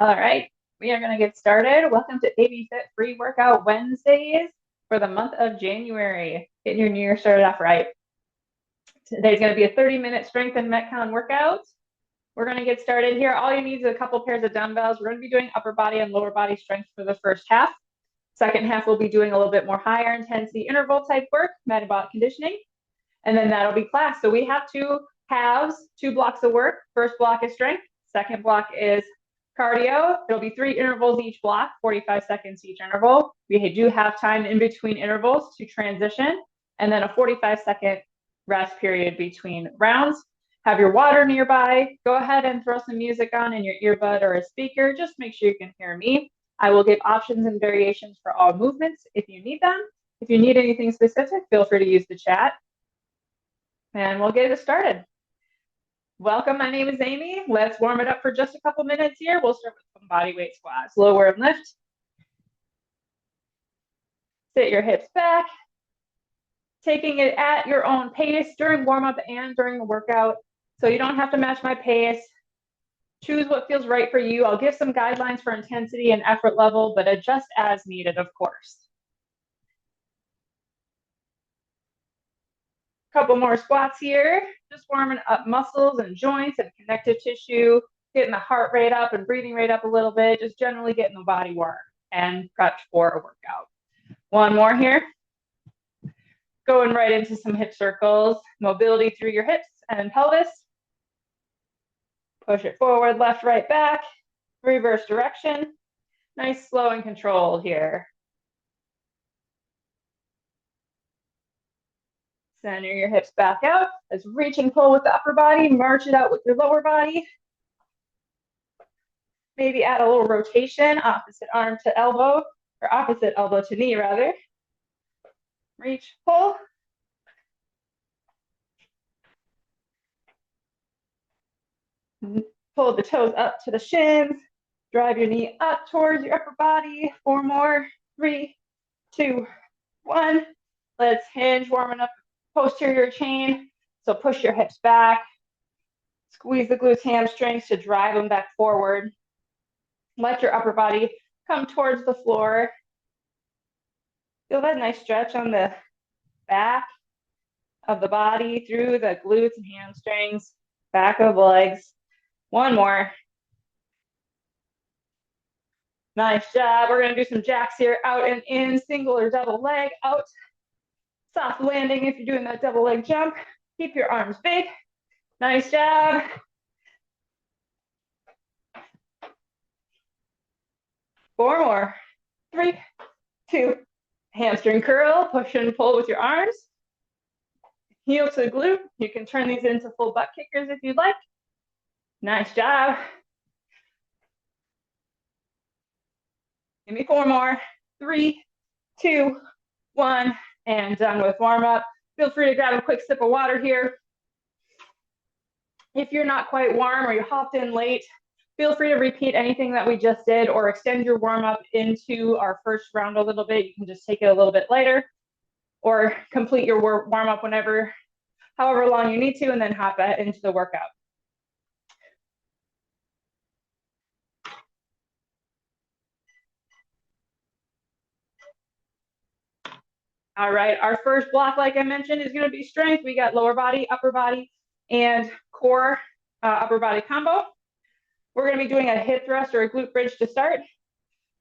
All right, we are going to get started. Welcome to AB Fit Free Workout Wednesdays for the month of January. Getting your new year started off right. Today's going to be a 30-minute strength and MetCon workout. We're going to get started here. All you need is a couple pairs of dumbbells. We're going to be doing upper body and lower body strength for the first half. Second half, we'll be doing a little bit more higher intensity interval type work, metabolic conditioning, and then that'll be class. So we have two halves, 2 blocks of work. First block is strength. Second block is cardio. It'll be 3 intervals each block, 45 seconds each interval. We do have time in between intervals to transition, and then a 45-second rest period between rounds. Have your water nearby. Go ahead and throw some music on in your earbud or a speaker. Just make sure you can hear me. I will give options and variations for all movements if you need them. If you need anything specific, feel free to use the chat. And we'll get it started. Welcome, my name is Amy. Let's warm it up for just a couple minutes here. We'll start with some body weight squats. Lower and lift. Sit your hips back. Taking it at your own pace during warm-up and during the workout. So you don't have to match my pace. Choose what feels right for you. I'll give some guidelines for intensity and effort level, but adjust as needed, of course. Couple more squats here, just warming up muscles and joints and connective tissue, getting the heart rate up and breathing rate up a little bit, just generally getting the body warm and prepped for a workout. One more here. Going right into some hip circles, mobility through your hips and pelvis. Push it forward, left, right, back, reverse direction. Nice, slow and controlled here. Center your hips back out as reach and pull with the upper body, march it out with your lower body. Maybe add a little rotation, opposite arm to elbow, or opposite elbow to knee rather. Reach, pull. Pull the toes up to the shins. Drive your knee up towards your upper body. 4 more. 3, 2, 1. Let's hinge, warming up posterior chain. So push your hips back. Squeeze the glutes, hamstrings to drive them back forward. Let your upper body come towards the floor. Feel that nice stretch on the back of the body through the glutes and hamstrings, back of legs. One more. Nice job. We're going to do some jacks here, out and in, single or double leg, out. Soft landing if you're doing that double leg jump. Keep your arms big. Nice job. Four more. 3, 2. Hamstring curl, push and pull with your arms. Heel to the glute. You can turn these into full butt kickers if you'd like. Nice job. Give me 4 more. 3, 2, 1, and done with warm up. Feel free to grab a quick sip of water here. If you're not quite warm or you hopped in late, feel free to repeat anything that we just did or extend your warm up into our first round a little bit. You can just take it a little bit later or complete your warm up however long you need to, and then hop into the workout. All right, our first block, like I mentioned, is going to be strength. We got lower body, upper body, and core upper body combo. We're going to be doing a hip thrust or a glute bridge to start.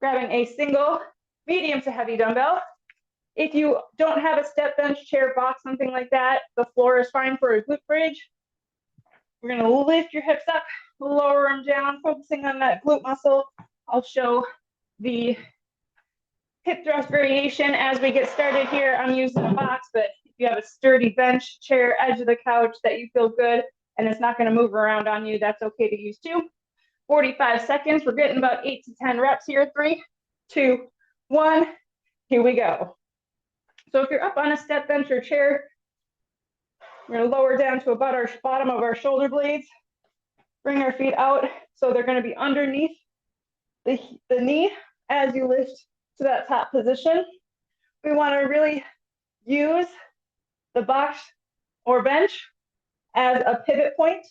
Grabbing a single medium to heavy dumbbell. If you don't have a step bench, chair, box, something like that, the floor is fine for a glute bridge. We're going to lift your hips up, lower them down, focusing on that glute muscle. I'll show the hip thrust variation as we get started here. I'm using a box, but if you have a sturdy bench, chair, edge of the couch that you feel good and it's not going to move around on you, that's okay to use too. 45 seconds. We're getting about 8 to 10 reps here. 3, 2, 1. Here we go. So if you're up on a step bench or chair, we're going to lower down to about our bottom of our shoulder blades. Bring our feet out so they're going to be underneath the knee as you lift to that top position. We want to really use the box or bench as a pivot point.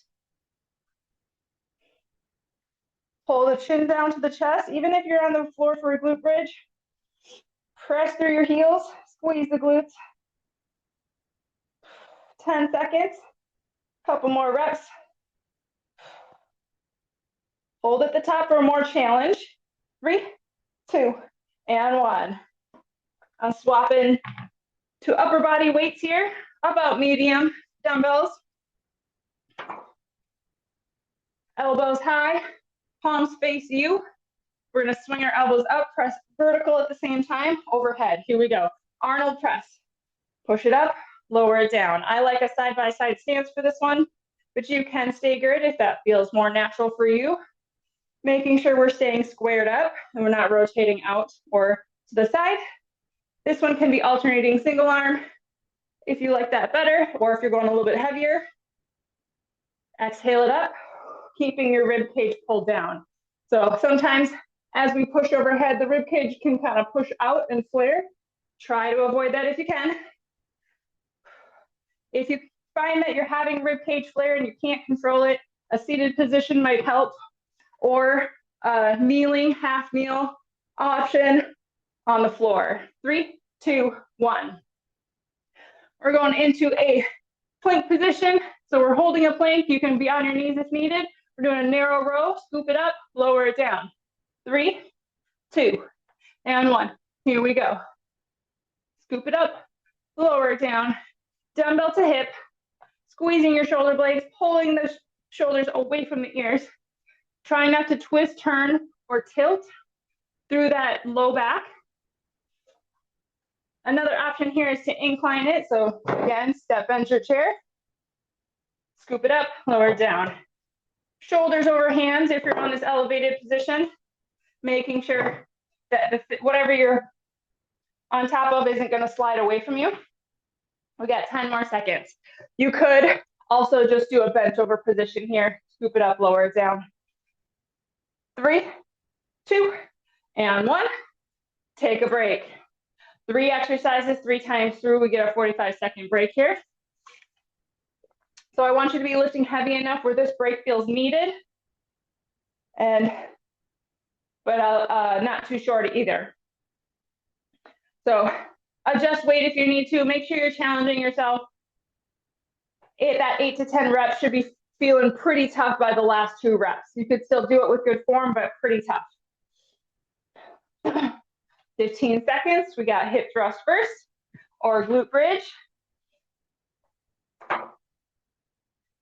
Pull the chin down to the chest. Even if you're on the floor for a glute bridge, press through your heels, squeeze the glutes. 10 seconds, couple more reps. Hold at the top for more challenge. 3, 2, and 1. I'm swapping to upper body weights here, about medium dumbbells. Elbows high, palms face you. We're gonna swing our elbows up, press vertical at the same time, overhead. Here we go. Arnold press. Push it up, lower it down. I like a side-by-side stance for this one, but you can stagger it if that feels more natural for you. Making sure we're staying squared up and we're not rotating out or to the side. This one can be alternating single arm if you like that better, or if you're going a little bit heavier. Exhale it up, keeping your rib cage pulled down. So sometimes as we push overhead, the rib cage can kind of push out and flare. Try to avoid that if you can. If you find that you're having rib cage flare and you can't control it, a seated position might help, or a kneeling, half kneel option on the floor. 3, 2, 1. We're going into a plank position. So we're holding a plank. You can be on your knees if needed. We're doing a narrow row, scoop it up, lower it down. 3, 2, and 1. Here we go. Scoop it up, lower it down. Dumbbell to hip, squeezing your shoulder blades, pulling the shoulders away from the ears. Try not to twist, turn, or tilt through that low back. Another option here is to incline it. So again, step bend your chair. Scoop it up, lower it down. Shoulders over hands if you're on this elevated position, making sure that whatever you're on top of isn't going to slide away from you. We got 10 more seconds. You could also just do a bent over position here. Scoop it up, lower it down. 3, 2, and 1. Take a break. 3 exercises, 3 times through. We get a 45-second break here. So I want you to be lifting heavy enough where this break feels needed, but not too short either. So adjust weight if you need to. Make sure you're challenging yourself. That 8 to 10 reps should be feeling pretty tough by the last 2 reps. You could still do it with good form, but pretty tough. 15 seconds. We got hip thrust first or glute bridge.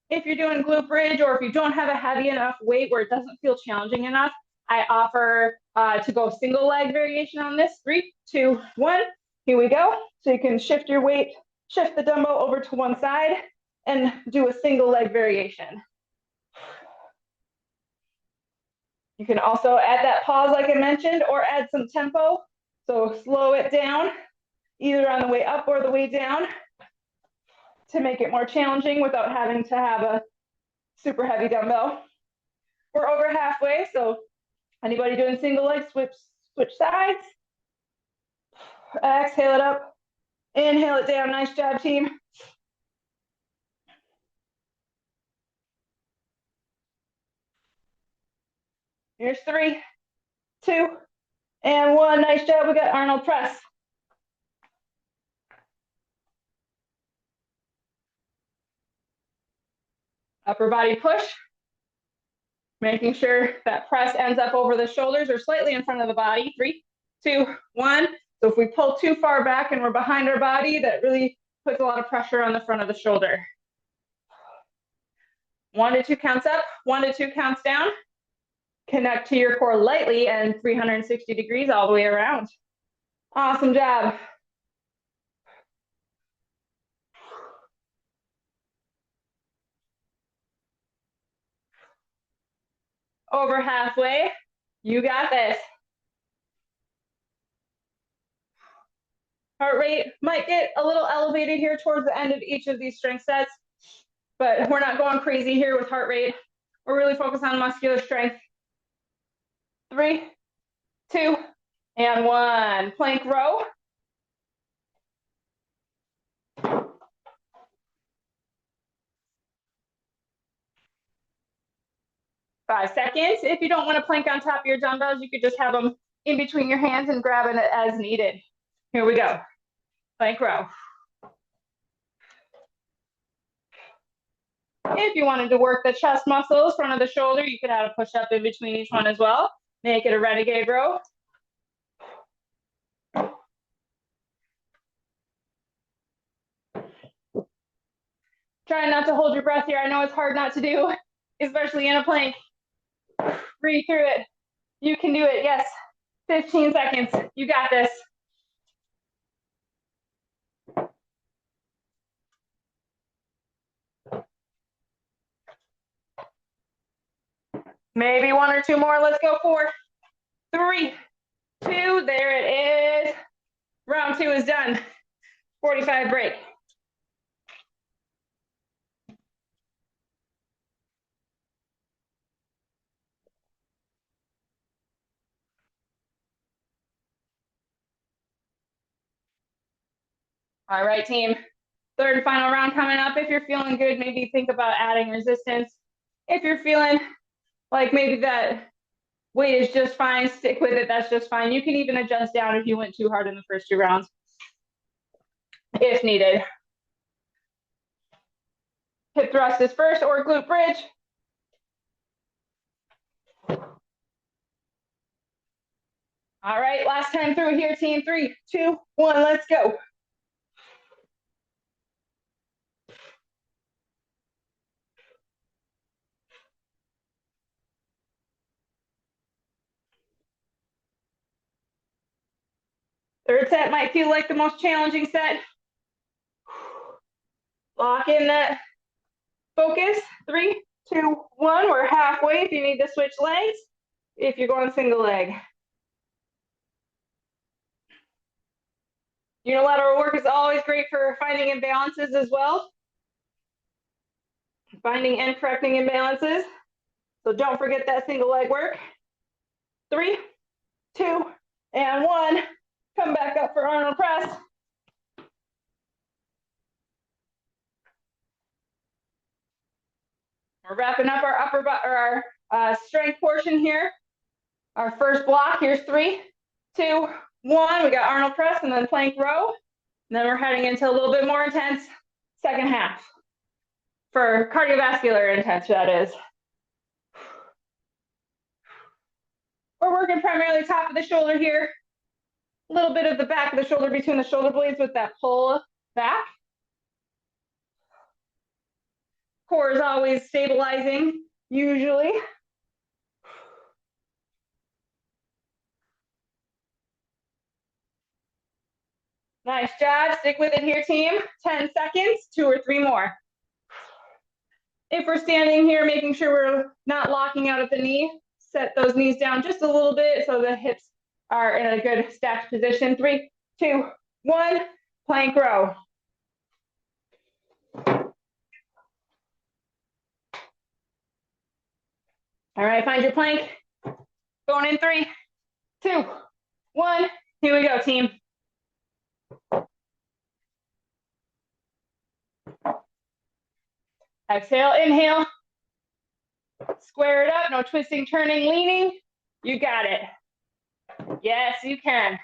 If you're doing glute bridge, or if you don't have a heavy enough weight where it doesn't feel challenging enough, I offer to go single leg variation on this. 3, 2, 1. Here we go. So you can shift your weight, shift the dumbbell over to one side, and do a single leg variation. You can also add that pause like I mentioned, or add some tempo. So slow it down, either on the way up or the way down, to make it more challenging without having to have a super heavy dumbbell. We're over halfway, so anybody doing single leg, switch sides. Exhale it up, inhale it down. Nice job, team. Here's 3, 2, and 1. Nice job. We got Arnold press. Upper body push. Making sure that press ends up over the shoulders or slightly in front of the body. 3, 2, 1. So if we pull too far back and we're behind our body, that really puts a lot of pressure on the front of the shoulder. 1 to 2 counts up, 1 to 2 counts down. Connect to your core lightly and 360 degrees all the way around. Awesome job. Over halfway. You got this. Heart rate might get a little elevated here towards the end of each of these strength sets, but we're not going crazy here with heart rate. We're really focused on muscular strength. 3, 2, and 1. Plank row. 5 seconds. If you don't want to plank on top of your dumbbells, you could just have them in between your hands and grab it as needed. Here we go. Plank row. If you wanted to work the chest muscles, front of the shoulder, you could add a push-up in between each one as well. Make it a renegade row. Try not to hold your breath here. I know it's hard not to do, especially in a plank. Breathe through it. You can do it. Yes. 15 seconds. You got this. Maybe 1 or 2 more. Let's go. 4, 3, 2. There it is. Round 2 is done. 45 break. All right, team. 3rd and final round coming up. If you're feeling good, maybe think about adding resistance. If you're feeling like maybe that weight is just fine, stick with it. That's just fine. You can even adjust down if you went too hard in the first 2 rounds, if needed. Hip thrust is first or glute bridge. All right, last time through here, team. 3, 2, 1, let's go. Third set might feel like the most challenging set. Lock in that focus. 3, 2, 1. We're halfway if you need to switch legs, if you're going single leg. Unilateral work is always great for finding imbalances as well. Finding and correcting imbalances. So don't forget that single leg work. 3, 2, and 1. Come back up for Arnold press. We're wrapping up our upper or our strength portion here. Our first block, here's 3, 2, 1. We got Arnold press and then plank row. And then we're heading into a little bit more intense second half. For cardiovascular intense, that is. We're working primarily top of the shoulder here. A little bit of the back of the shoulder between the shoulder blades with that pull back. Core is always stabilizing, usually. Nice job. Stick with it here, team. 10 seconds, 2 or 3 more. If we're standing here, making sure we're not locking out at the knee, set those knees down just a little bit so the hips are in a good stacked position. 3, 2, 1, plank row. All right, find your plank. Going in 3, 2, 1. Here we go, team. Exhale, inhale. Square it up, no twisting, turning, leaning. You got it. Yes, you can.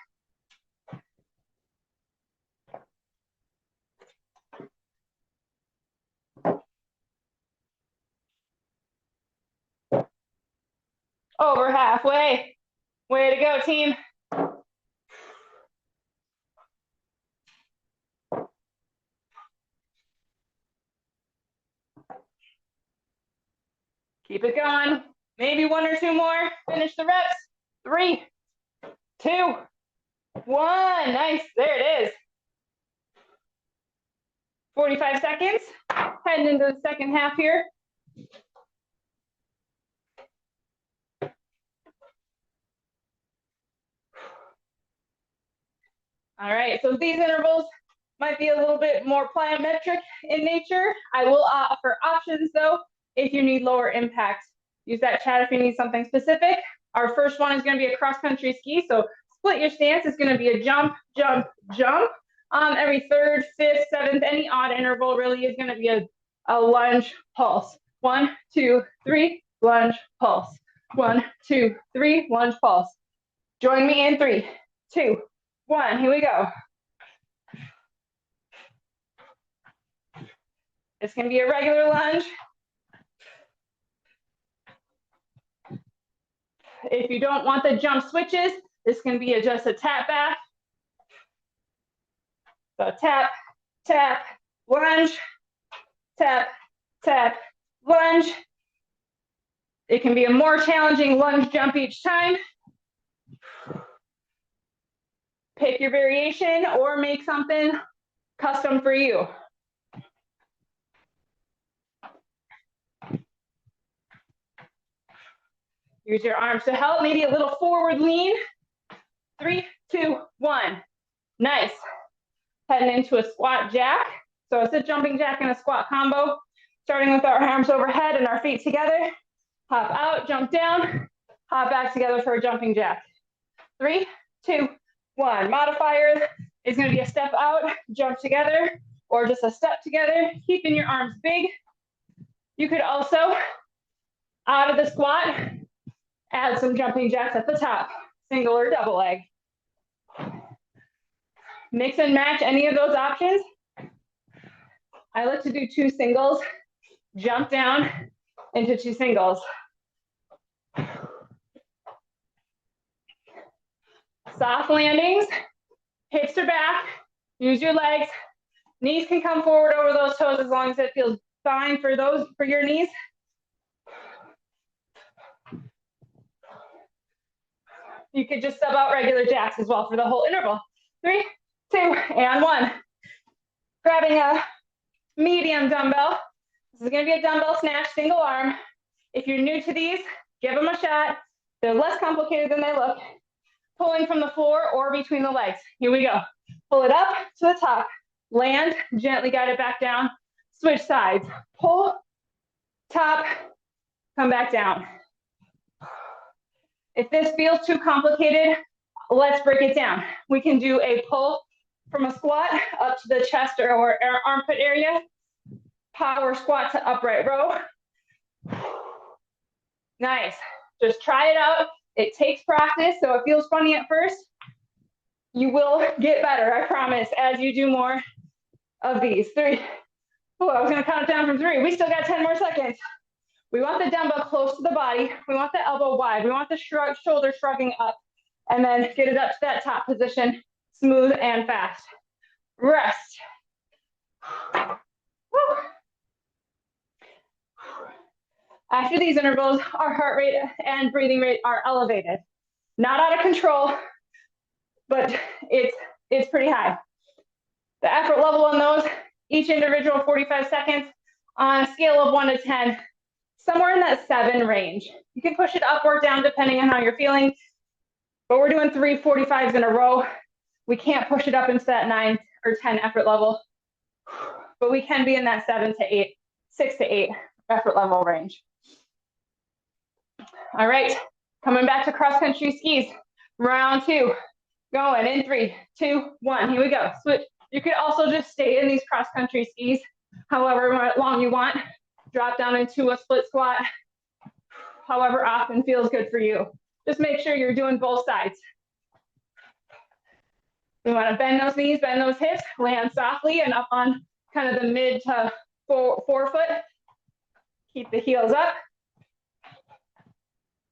Over halfway. Way to go, team. Keep it going. Maybe 1 or 2 more. Finish the reps. 3, 2, 1. Nice. There it is. 45 seconds. Heading into the second half here. All right, so these intervals might be a little bit more plyometric in nature. I will offer options though, if you need lower impact. Use that chat if you need something specific. Our first one is gonna be a cross-country ski, so split your stance. It's gonna be a jump, jump, jump. Every 3rd, 5th, 7th, any odd interval really is gonna be a lunge pulse. 1, 2, 3, lunge, pulse. 1, 2, 3, lunge, pulse. Join me in 3, 2, 1. Here we go. This can be a regular lunge. If you don't want the jump switches, this can be just a tap back. So tap, tap, lunge, tap, tap, lunge. It can be a more challenging lunge jump each time. Pick your variation or make something custom for you. Use your arms to help, maybe a little forward lean. 3, 2, 1. Nice. Heading into a squat jack. So it's a jumping jack and a squat combo. Starting with our arms overhead and our feet together. Hop out, jump down, hop back together for a jumping jack. 3, 2, 1. Modifiers is going to be a step out, jump together, or just a step together, keeping your arms big. You could also, out of the squat, add some jumping jacks at the top, single or double leg. Mix and match any of those options. I like to do 2 singles, jump down into 2 singles. Soft landings, hips are back, use your legs. Knees can come forward over those toes as long as it feels fine for your knees. You could just sub out regular jacks as well for the whole interval. 3, 2, and 1. Grabbing a medium dumbbell. This is going to be a dumbbell snatch, single arm. If you're new to these, give them a shot. They're less complicated than they look. Pulling from the floor or between the legs. Here we go. Pull it up to the top. Land, gently guide it back down. Switch sides. Pull, top, come back down. If this feels too complicated, let's break it down. We can do a pull from a squat up to the chest or armpit area. Power squat to upright row. Nice. Just try it out. It takes practice, so it feels funny at first. You will get better, I promise, as you do more of these. 3. Oh, I was going to count it down from 3. We still got 10 more seconds. We want the dumbbell close to the body. We want the elbow wide. We want the shoulder shrugging up. And then get it up to that top position, smooth and fast. Rest. Woo. After these intervals, our heart rate and breathing rate are elevated. Not out of control, but it's pretty high. The effort level on those, each individual 45 seconds on a scale of 1 to 10, somewhere in that 7 range. You can push it up or down depending on how you're feeling, but we're doing 3 45s in a row. We can't push it up into that 9 or 10 effort level, but we can be in that 7 to 8, 6 to 8 effort level range. All right, coming back to cross country skis. Round 2, going in 3, 2, 1. Here we go. Switch. You could also just stay in these cross country skis, however long you want. Drop down into a split squat, however often feels good for you. Just make sure you're doing both sides. We want to bend those knees, bend those hips, land softly and up on kind of the mid to forefoot. Keep the heels up.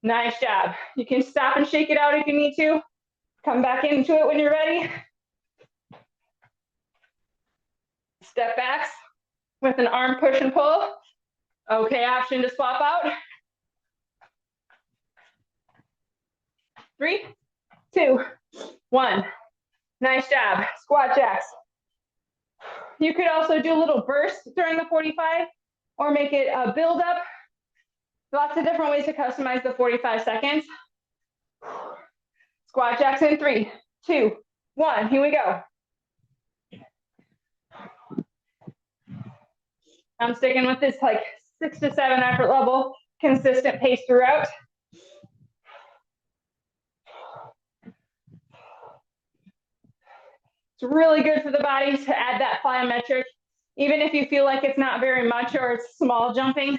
Nice job. You can stop and shake it out if you need to. Come back into it when you're ready. Step backs with an arm push and pull. Okay, option to swap out. 3, 2, 1. Nice job. Squat jacks. You could also do a little burst during the 45 or make it a build up. Lots of different ways to customize the 45 seconds. Squat jacks in 3, 2, 1. Here we go. I'm sticking with this like 6 to 7 effort level, consistent pace throughout. It's really good for the body to add that plyometric, even if you feel like it's not very much or it's small jumping.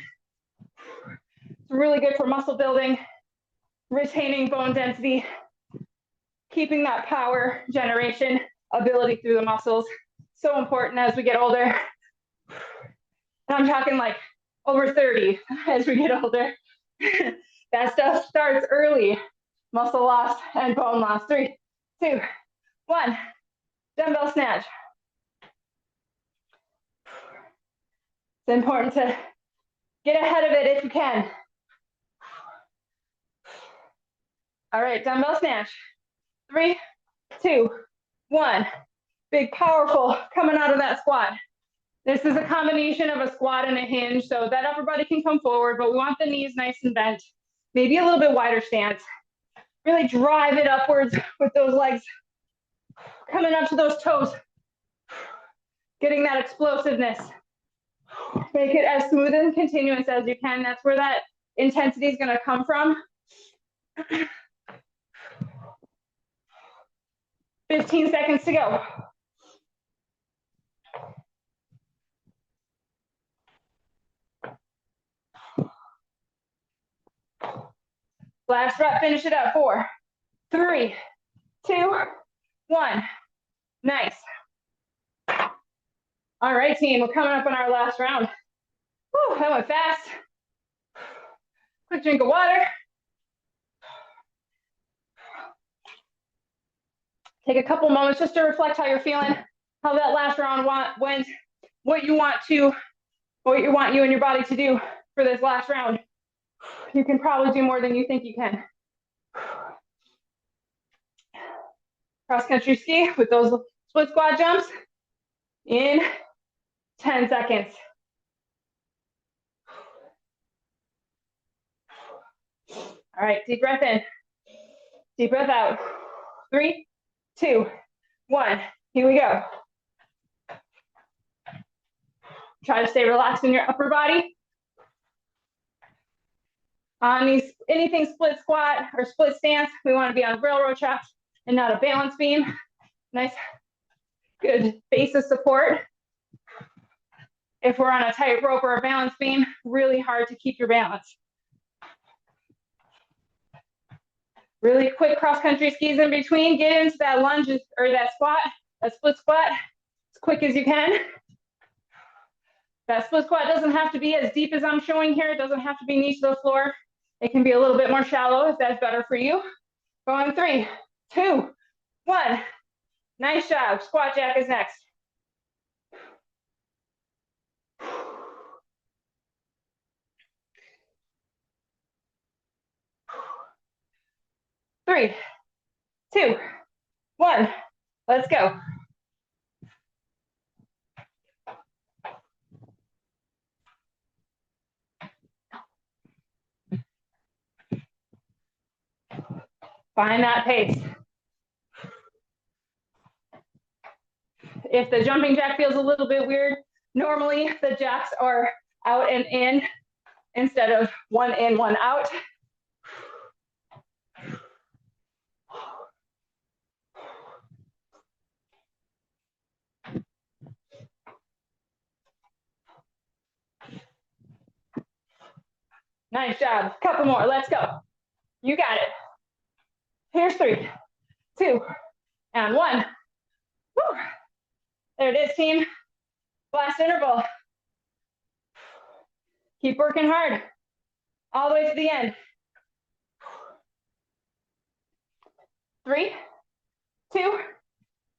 It's really good for muscle building, retaining bone density, keeping that power generation ability through the muscles. So important as we get older. And I'm talking like over 30 as we get older. That stuff starts early. Muscle loss and bone loss. 3, 2, 1. Dumbbell snatch. It's important to get ahead of it if you can. All right, dumbbell snatch. 3, 2, 1. Big, powerful, coming out of that squat. This is a combination of a squat and a hinge, so that upper body can come forward, but we want the knees nice and bent. Maybe a little bit wider stance. Really drive it upwards with those legs coming up to those toes. Getting that explosiveness. Make it as smooth and continuous as you can. That's where that intensity is going to come from. 15 seconds to go. Last rep, finish it up. 4, 3, 2, 1. Nice. All right, team, we're coming up on our last round. Whew, that went fast. Quick drink of water. Take a couple moments just to reflect how you're feeling, how that last round went, what you want you and your body to do for this last round. You can probably do more than you think you can. Cross country ski with those split squat jumps in 10 seconds. All right, deep breath in, deep breath out. 3, 2, 1, here we go. Try to stay relaxed in your upper body. On these, anything split squat or split stance, we want to be on railroad tracks and not a balance beam. Nice, good base of support. If we're on a tight rope or a balance beam, really hard to keep your balance. Really quick cross-country skis in between. Get into that lunge or that squat, that split squat, as quick as you can. That split squat doesn't have to be as deep as I'm showing here. It doesn't have to be knee to the floor. It can be a little bit more shallow if that's better for you. Going 3, 2, 1. Nice job. Squat jack is next. Three, 2, 1. Let's go. Find that pace. If the jumping jack feels a little bit weird, normally the jacks are out and in instead of 1 in, 1 out. Nice job. Couple more. Let's go. You got it. Here's 3, 2, and 1. Woo. There it is, team. Last interval. Keep working hard. All the way to the end. 3, 2,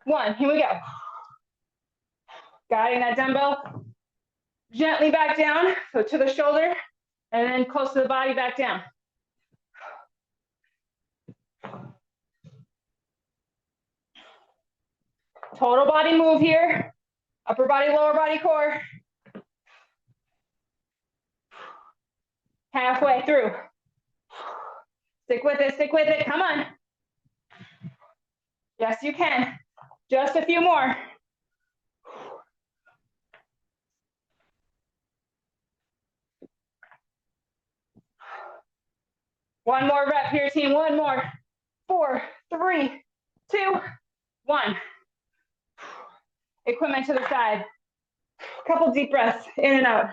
1. Here we go. Guiding that dumbbell gently back down, so to the shoulder, and then close to the body, back down. Total body move here. Upper body, lower body, core. Halfway through. Stick with it, stick with it. Come on. Yes, you can. Just a few more. One more rep here, team. One more. 4, 3, 2, 1. Equipment to the side. Couple deep breaths in and out.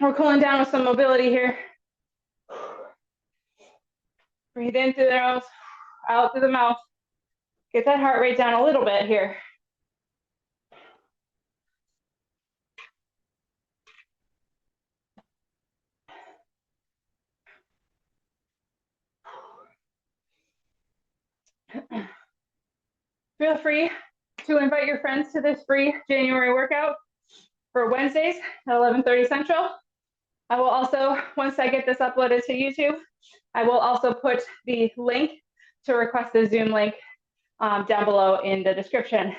We're cooling down with some mobility here. Breathe in through the nose, out through the mouth. Get that heart rate down a little bit here. Feel free to invite your friends to this free January workout for Wednesdays at 11:30 Central. I will also, once I get this uploaded to YouTube, I will also put the link to request the Zoom link down below in the description.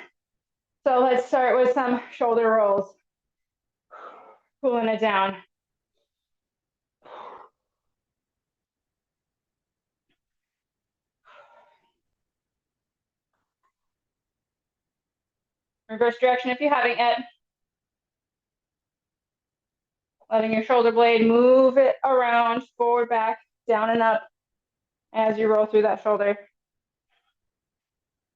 So let's start with some shoulder rolls. Cooling it down. Reverse direction if you haven't yet. Letting your shoulder blade move it around, forward, back, down and up as you roll through that shoulder.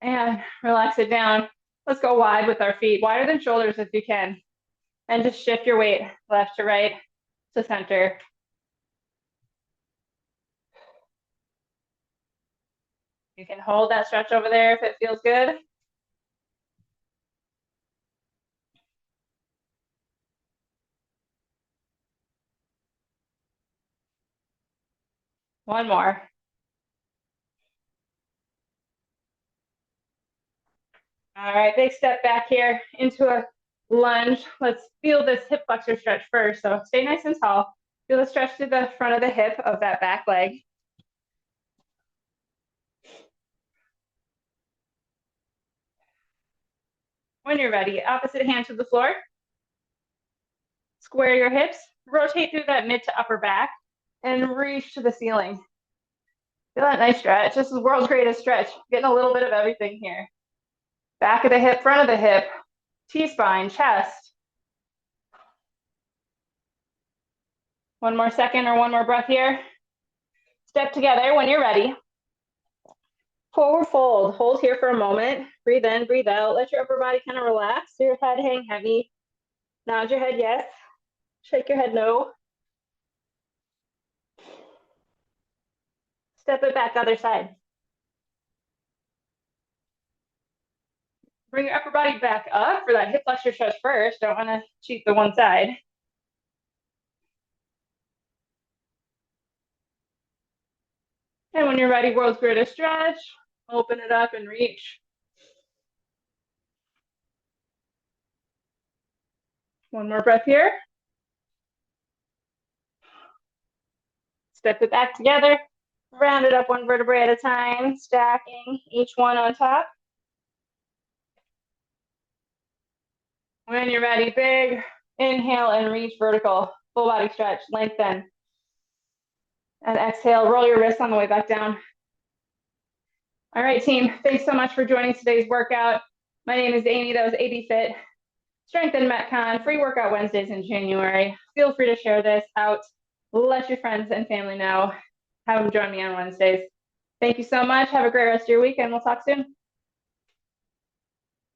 And relax it down. Let's go wide with our feet, wider than shoulders if you can. And just shift your weight left to right to center. You can hold that stretch over there if it feels good. One more. All right, big step back here into a lunge. Let's feel this hip flexor stretch first. So stay nice and tall. Feel the stretch through the front of the hip of that back leg. When you're ready, opposite hand to the floor. Square your hips, rotate through that mid to upper back, and reach to the ceiling. Feel that nice stretch. This is world's greatest stretch. Getting a little bit of everything here. Back of the hip, front of the hip, T-spine, chest. One more second or one more breath here. Step together when you're ready. Forward fold. Hold here for a moment. Breathe in, breathe out. Let your upper body kind of relax. Your head hang heavy. Nod your head yes. Shake your head no. Step it back, other side. Bring your upper body back up for that hip flexor stretch first. Don't want to cheat the one side. And when you're ready, world's greatest stretch. Open it up and reach. One more breath here. Step it back together. Round it up one vertebrae at a time, stacking each one on top. When you're ready, big inhale and reach vertical. Full body stretch, lengthen. And exhale, roll your wrists on the way back down. All right, team, thanks so much for joining today's workout. My name is Amy, that was AB Fit. Strength and MetCon, free workout Wednesdays in January. Feel free to share this out. Let your friends and family know. Have them join me on Wednesdays. Thank you so much. Have a great rest of your week, and we'll talk soon.